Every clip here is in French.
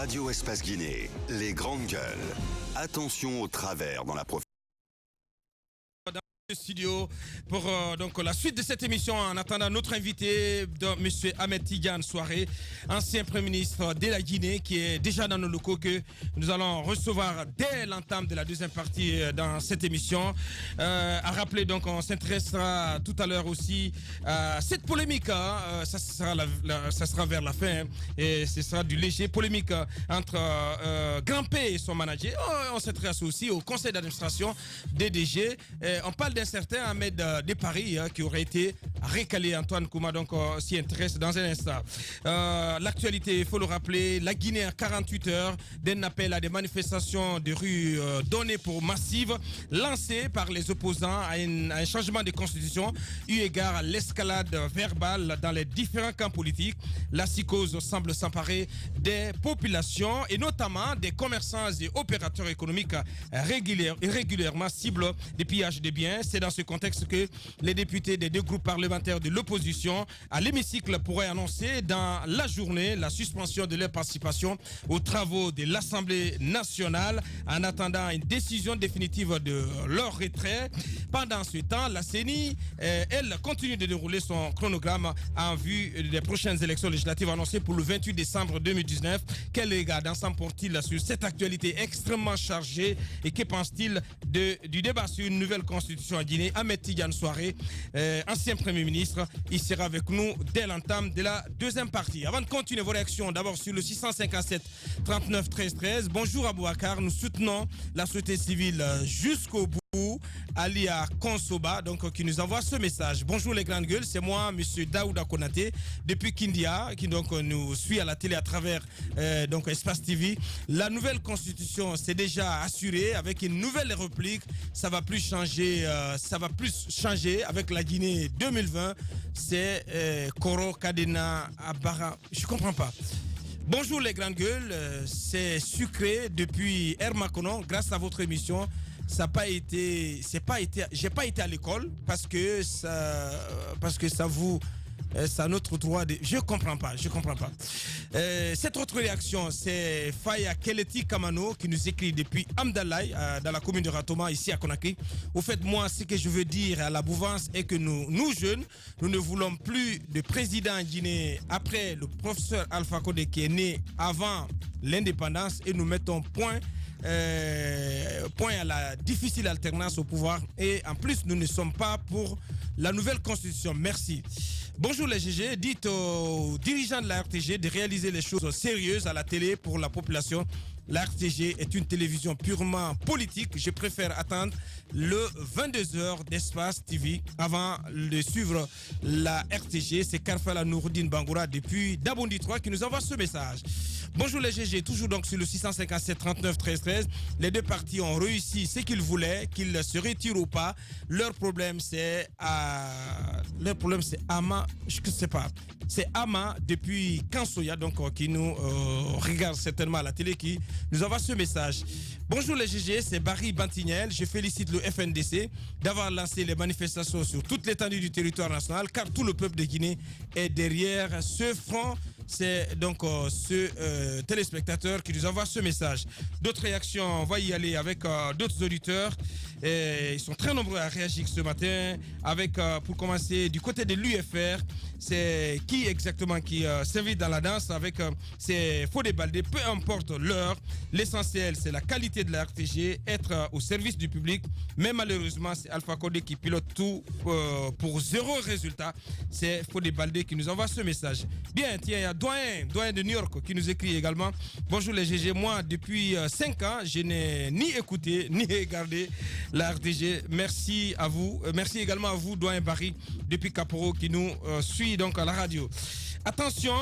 Radio Espace Guinée, les grandes gueules. Attention au travers dans la profession. Studio pour donc la suite de cette émission en attendant notre invité monsieur Ahmed Tidiane Souaré, ancien premier ministre de la Guinée, qui est déjà dans nos locaux, que nous allons recevoir dès l'entame de la deuxième partie dans cette émission. À rappeler, donc on s'intéressera tout à l'heure aussi à cette polémique, ça sera vers la fin, et ce sera du léger polémique entre Grand-P et son manager. On s'intéresse aussi au conseil d'administration DDG. On parle d'un certain Ahmed de Paris qui aurait été recalé. Antoine Kouma donc s'y intéresse dans un instant. L'actualité, il faut le rappeler, la Guinée à 48 heures d'un appel à des manifestations de rue données pour massives, lancées par les opposants à un changement de constitution, eu égard à l'escalade verbale dans les différents camps politiques. La psychose semble s'emparer des populations et notamment des commerçants et opérateurs économiques régulièrement cibles des pillages de biens. C'est dans ce contexte que les députés des deux groupes parlementaires de l'opposition à l'hémicycle pourraient annoncer dans la journée la suspension de leur participation aux travaux de l'Assemblée nationale en attendant une décision définitive de leur retrait. Pendant ce temps, la CENI, elle continue de dérouler son chronogramme en vue des prochaines élections législatives annoncées pour le 28 décembre 2019. Quel regard d'ensemble porte-t-il sur cette actualité extrêmement chargée et que pense-t-il du débat sur une nouvelle constitution en Guinée? Ahmed Tidiane Souaré, ancien Premier ministre, il sera avec nous dès l'entame de la deuxième partie. Avant de continuer vos réactions, d'abord sur le 657 39 13 13. Bonjour Abouakar, nous soutenons la société civile jusqu'au bout. Alia Konsoba, donc, qui nous envoie ce message. Bonjour les grandes gueules, c'est moi, monsieur Daouda Konaté, depuis Kindia, qui donc nous suit à la télé à travers donc Espace TV. La nouvelle constitution s'est déjà assurée avec une nouvelle république. Ça va plus changer avec la Guinée 2020. C'est Koro Kadena Abara. Je comprends pas. Bonjour les grandes gueules, c'est sucré depuis Hermakonon, grâce à votre émission. J'ai pas été à l'école parce que ça vous, c'est un autre droit de, je comprends pas. Cette autre réaction, c'est Faya Keleti Kamano qui nous écrit depuis Amdalaï, dans la commune de Ratoma, ici à Conakry. Au fait, moi, ce que je veux dire à la Bouvance est que nous jeunes, nous ne voulons plus de président en Guinée après le professeur Alpha Condé qui est né avant l'indépendance, et nous mettons point à la difficile alternance au pouvoir, et en plus nous ne sommes pas pour la nouvelle constitution. Merci. Bonjour les GG, dites aux dirigeants de la RTG de réaliser les choses sérieuses à la télé pour la population. La RTG est une télévision purement politique. Je préfère attendre le 22h d'Espace TV avant de suivre la RTG. C'est Karfala Nouroudine Bangoura depuis Dabondi 3 qui nous envoie ce message. Bonjour les GG, toujours donc sur le 657 39 13 13. Les deux partis ont réussi ce qu'ils voulaient, qu'ils se retirent ou pas. Leur problème c'est Ama, je ne sais pas. C'est Ama depuis Kansoya, donc qui nous regarde certainement à la télé, qui nous envoie ce message. Bonjour les GG, c'est Barry Bantignel. Je félicite le FNDC d'avoir lancé les manifestations sur toute l'étendue du territoire national, car tout le peuple de Guinée est derrière ce front. C'est donc ce téléspectateur qui nous envoie ce message. D'autres réactions, on va y aller avec d'autres auditeurs. Et ils sont très nombreux à réagir ce matin. Avec, pour commencer, du côté de l'UFR, c'est qui exactement qui s'invite dans la danse avec c'est Fodé Baldé, peu importe l'heure. L'essentiel, c'est la qualité de la RTG, être au service du public. Mais malheureusement, c'est Alpha Condé qui pilote tout pour zéro résultat. C'est Fodé Baldé qui nous envoie ce message. Bien, tiens, il y a Doyen de New York qui nous écrit également. Bonjour les GG, moi depuis 5 ans, je n'ai ni écouté ni regardé la RTG. Merci à vous. Merci également à vous, Doyen Barry, depuis Caporo, qui nous suit donc à la radio. Attention,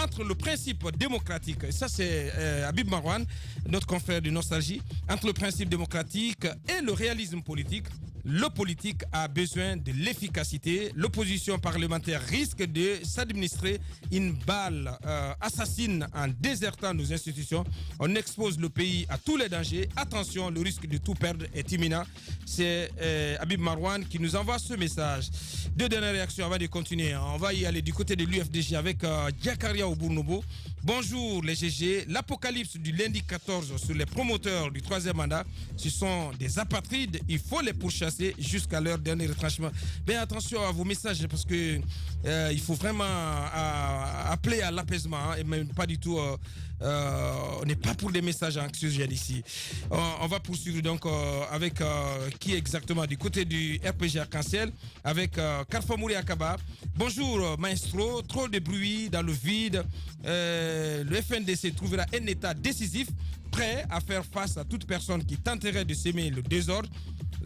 entre le principe démocratique, et ça c'est Habib Marwan, notre confrère de Nostalgie, entre le principe démocratique et le réalisme politique, le politique a besoin de l'efficacité. L'opposition parlementaire risque de s'administrer une balle assassine en désertant nos institutions. On expose le pays à tous les dangers. Attention, le risque de tout perdre est imminent. C'est Habib Marouane qui nous envoie ce message. Deux dernières réactions avant de continuer. On va y aller du côté de l'UFDG avec Diakaria Obournobo. Bonjour les GG. L'apocalypse du lundi 14 sur les promoteurs du troisième mandat, ce sont des apatrides. Il faut les pourchasser jusqu'à leur dernier retranchement. Mais attention à vos messages parce que il faut vraiment appeler à l'apaisement hein, et même pas du tout. On n'est pas pour des messages anxiogènes ici. On va poursuivre donc avec qui exactement du côté du RPG Arc-en-Ciel avec Karfa Mouri Akaba. Bonjour maestro, trop de bruit dans le vide. Le FNDC trouvera un état décisif prêt à faire face à toute personne qui tenterait de semer le désordre.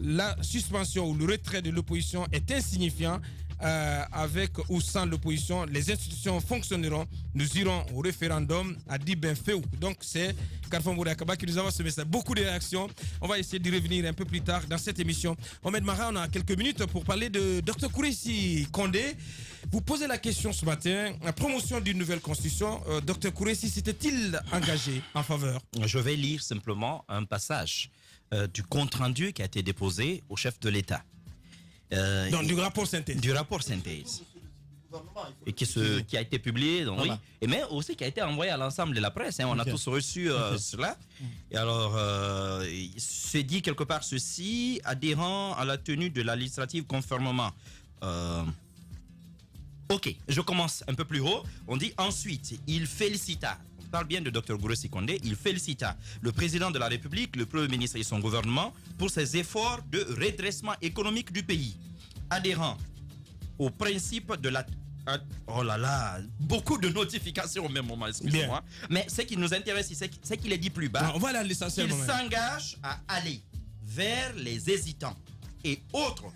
La suspension ou le retrait de l'opposition est insignifiant. Avec ou sans l'opposition, les institutions fonctionneront. Nous irons au référendum à Dibenfeu. Donc c'est Karfa Mouri Akaba qui nous envoie ce message. Beaucoup de réactions. On va essayer d'y revenir un peu plus tard dans cette émission. Mohamed Mara, on a quelques minutes pour parler de Dr Kouressi Condé. Vous posez la question ce matin, la promotion d'une nouvelle constitution, Dr Kouressi s'était-il engagé en faveur? Je vais lire simplement un passage du compte-rendu qui a été déposé au chef de l'État. Donc du rapport synthèse. Du rapport synthèse. Et qui a été publié, donc, oui, et mais aussi qui a été envoyé à l'ensemble de la presse. Hein, on a tous reçu cela. Et alors, c'est dit quelque part ceci, adhérent à la tenue de la législative conformément. Ok, je commence un peu plus haut. On dit ensuite, il félicita. On parle bien de Dr Kouressi Condé. Il félicita le président de la République, le Premier ministre et son gouvernement pour ses efforts de redressement économique du pays. Adhérent au principe de la... Oh là là, beaucoup de notifications au même moment, excusez-moi. Mais ce qui nous intéresse, c'est qu'il est dit plus bas. On va aller à l'essentiel. Il s'engage à aller vers les hésitants et autres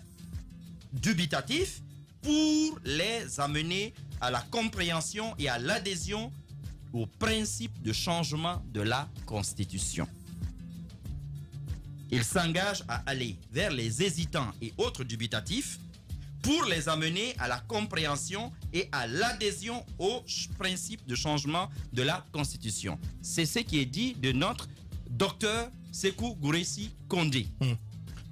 dubitatifs pour les amener à la compréhension et à l'adhésion au principe de changement de la Constitution. Il s'engage à aller vers les hésitants et autres dubitatifs pour les amener à la compréhension et à l'adhésion au principe de changement de la Constitution. C'est ce qui est dit de notre docteur Sékou Kouressi Condé.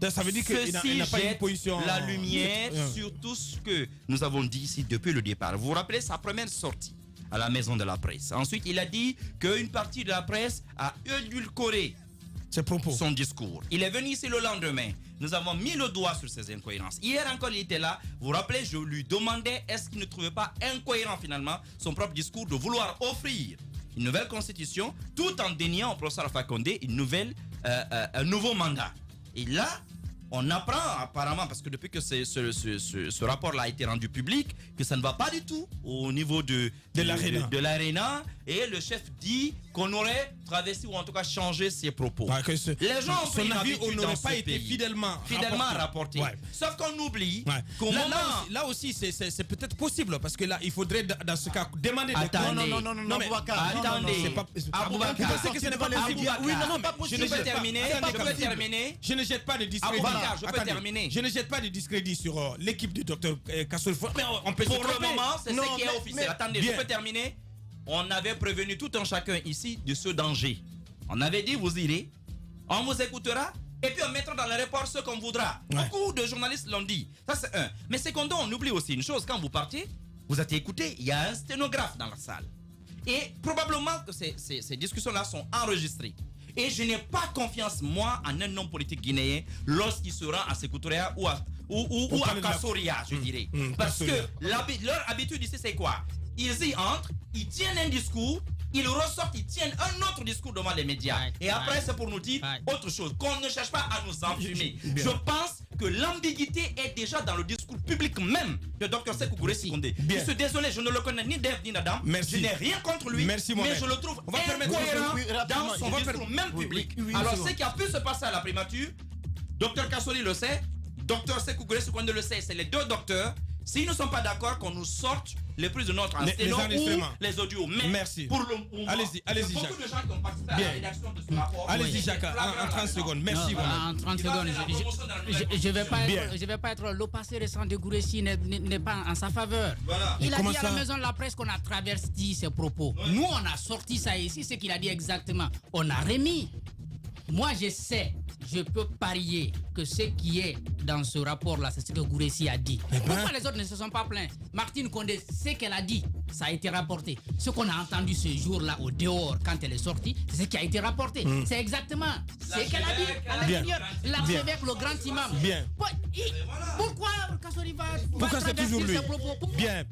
Ça veut dire qu'il n'a pas une position... la lumière sur tout ce que nous avons dit ici depuis le départ. Vous vous rappelez sa première sortie à la maison de la presse. Ensuite, il a dit qu'une partie de la presse a édulcoré son discours. Il est venu ici le lendemain. Nous avons mis le doigt sur ces incohérences. Hier encore, il était là. Vous vous rappelez, je lui demandais est-ce qu'il ne trouvait pas incohérent finalement son propre discours de vouloir offrir une nouvelle constitution tout en déniant au professeur Alpha Condé un nouveau mandat. Et là, on apprend apparemment, parce que depuis que ce rapport-là a été rendu public, que ça ne va pas du tout au niveau de l'ARENA. Et le chef dit qu'on aurait traversé ou en tout cas changé ses propos. Les gens ont pris son avis n'aurait pas été fidèlement rapporté. Ouais. Sauf qu'on oublie qu'au moment... Là aussi, c'est peut-être possible, parce que là, il faudrait dans ce cas demander... Attendez. Non, attendez. Aboubakar, c'est que ce n'est pas possible. Oui, non, pas possible. Je peux terminer. Je ne jette pas de discrédit. Je peux terminer. Je ne jette pas de discrédit sur l'équipe de Dr Kassoul. Mais on peut pour le moment, c'est ce qui est officiel. Attendez, je peux terminer. On avait prévenu tout un chacun ici de ce danger. On avait dit, vous irez, on vous écoutera, et puis on mettra dans le rapport ce qu'on voudra. Beaucoup de journalistes l'ont dit. Ça, c'est un. Mais secondo, on oublie aussi une chose. Quand vous partez, vous êtes écouté, il y a un sténographe dans la salle. Et probablement que ces discussions-là sont enregistrées. Et je n'ai pas confiance, moi, en un homme politique guinéen lorsqu'il sera à Sékou Touré ou à Kassoria, je dirais. Parce que leur habitude ici, c'est quoi? Ils y entrent, ils tiennent un discours, ils ressortent, ils tiennent un autre discours devant les médias. Et après, c'est pour nous dire autre chose, qu'on ne cherche pas à nous enfumer. Je pense que l'ambiguïté est déjà dans le discours public même de Dr Sékou Kouressi Condé. Je suis désolé, je ne le connais ni d'Ève ni d'Adam. Je n'ai rien contre lui, mais je le trouve incohérent dans son discours même public. Alors, ce qui a pu se passer à la primature, Dr Kassouli le sait, Dr Sékou Kouressi Condé le sait, c'est les deux docteurs. S'ils ne sont pas d'accord qu'on nous sorte les prises de notre les enregistrements, les audios. Mais merci. Pour le moment, allez-y, beaucoup Jacques. de gens qui ont participé à la rédaction de ce rapport. Allez-y, Jacques, en 30 secondes. Merci. En 30 secondes, je ne vais pas être. Le passé récent de Gouressi n'est pas en sa faveur. Voilà. Il a dit à la maison de la presse qu'on a traversé ses propos. Oui. Nous, on a sorti ça ici, ce qu'il a dit exactement. On a remis. Moi, je peux parier que ce qui est dans ce rapport-là, c'est ce que Gouressi a dit. Pourquoi les autres ne se sont pas plaints? Martine Condé, ce qu'elle a dit, ça a été rapporté. Ce qu'on a entendu ce jour-là au dehors, quand elle est sortie, c'est ce qui a été rapporté. C'est exactement ce qu'elle a dit à l'intérieur. L'archevêque, le grand imam. Bien. Pourquoi Kassori va Pourquoi c'est toujours lui? Bien.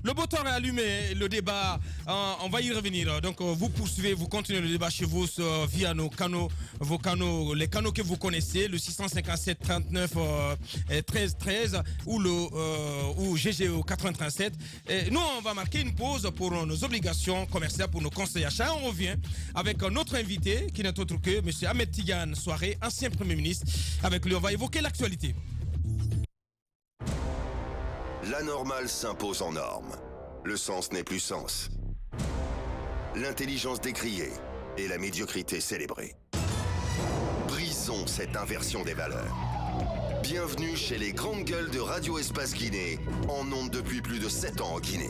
Le bouton est allumé, le débat, on va y revenir. Donc vous poursuivez, vous continuez le débat chez vous via nos canaux, les canaux que vous connaissez, le 657 39 13 13 ou GGO 87. Et nous, on va marquer une pause pour nos obligations commerciales, pour nos conseils achats. On revient avec notre invité qui n'est autre que M. Ahmed Tidiane Souaré, ancien Premier ministre. Avec lui, on va évoquer l'actualité. La normale s'impose en norme. Le sens n'est plus sens. L'intelligence décriée et la médiocrité célébrée. Brisons cette inversion des valeurs. Bienvenue chez les grandes gueules de Radio Espace Guinée, en ondes depuis plus de 7 ans en Guinée.